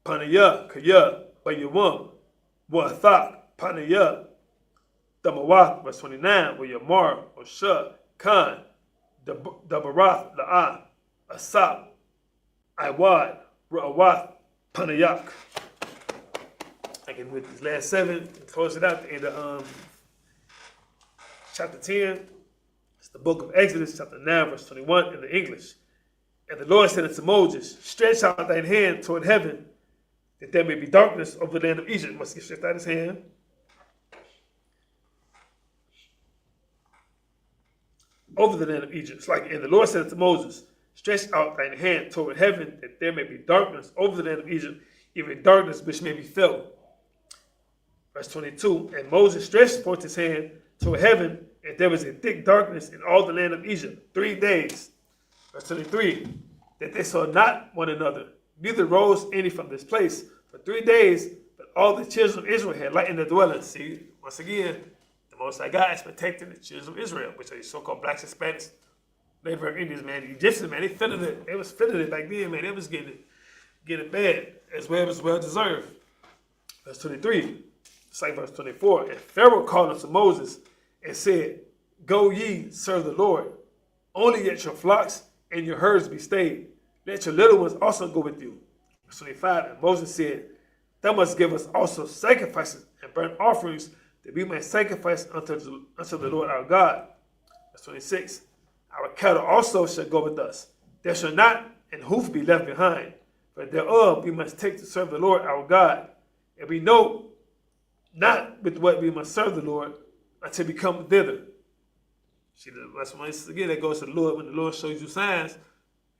Panaya, Kaya, Bayawam, Wa'athak, Panaya, Damawat, verse 29, where Yamar, Osha, Khan, Dabarath, La'ah, Asap, Iwad, Ra'awat, Panayak. Again, with these last 7, close it out at the end of chapter 10. It's the book of Exodus, chapter 9, verse 21 in the English. And the Lord said unto Moses, stretch out thine hand toward heaven, that there may be darkness over the land of Egypt. Must he stretch out his hand? Over the land of Egypt. It's like, and the Lord said unto Moses, stretch out thine hand toward heaven, that there may be darkness over the land of Egypt, even darkness which may be felt. Verse 22, and Moses stretched forth his hand toward heaven, and there was a thick darkness in all the land of Egypt 3 days. Verse 23, that they saw not one another, neither rose any from this place for 3 days, but all the children of Israel had light in their dwellings. See, once again, the Most High God is protecting the children of Israel, which are so-called blacks, Hispanics, Native American Indians, man. The Egyptians, man, they feeling it. They was feeling it back then, man. They was getting bad, as well deserved. Verse 23, it's like verse 24. And Pharaoh called unto Moses and said, go ye, serve the Lord. Only let your flocks and your herds be stayed. Let your little ones also go with you. Verse 25, and Moses said, thou must give us also sacrifices and burnt offerings, that we may sacrifice unto the Lord our God. Verse 26, our cattle also shall go with us. There shall not an hoof be left behind, but thereof we must take to serve the Lord our God. And we know not with what we must serve the Lord until we come thither. See, that's when again that goes to the Lord. When the Lord shows you signs,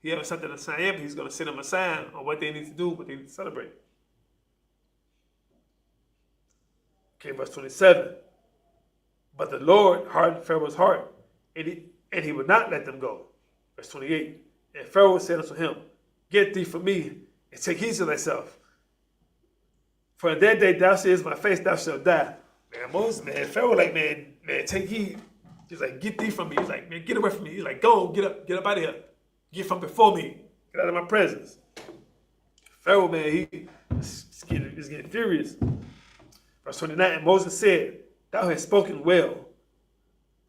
he has something to sign up, he's going to send them a sign on what they need to do, what they need to celebrate. Okay, verse 27. But the Lord hardened Pharaoh's heart, and he would not let them go. Verse 28. And Pharaoh said unto him, get thee from me, and take heed to thyself. For in that day thou seest my face, thou shalt die. Man, Moses, man, Pharaoh like, man, take heed. He's like, get thee from me. He's like, man, get away from me. He's like, go, get up out of here. Get from before me. Get out of my presence. Pharaoh, man, he is getting furious. Verse 29, and Moses said, thou hast spoken well.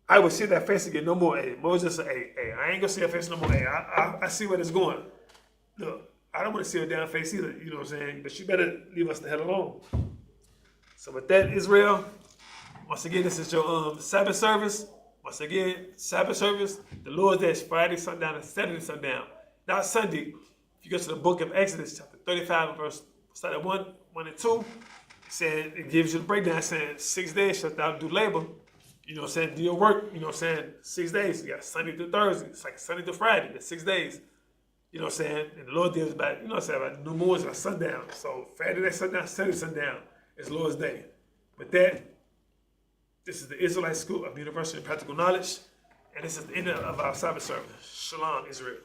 I will see thy face again no more. Hey, Moses said, hey, I ain't going to see her face no more. Hey, I see where it's going. Look, I don't want to see her down face either, you know what I'm saying? But you better leave us the hell alone. So with that, Israel, once again, this is your Sabbath service. Once again, Sabbath service, the Lord's Day is Friday sundown and Saturday sundown. Not Sunday. If you go to the book of Exodus, chapter 35 and verse, start at 1 and 2, saying, it gives you the breakdown saying 6 days shalt thou do labor. You know what I'm saying? Do your work, you know what I'm saying? 6 days. You got Sunday to Thursday. It's like Sunday to Friday. That's 6 days. You know what I'm saying? And the Lord deals about, you know what I'm saying, about new moons and sundown. So Friday sundown, Saturday sundown is Lord's Day. With that, this is the Israelite School of University of Practical Knowledge. And this is the end of our Sabbath service. Shalom, Israel.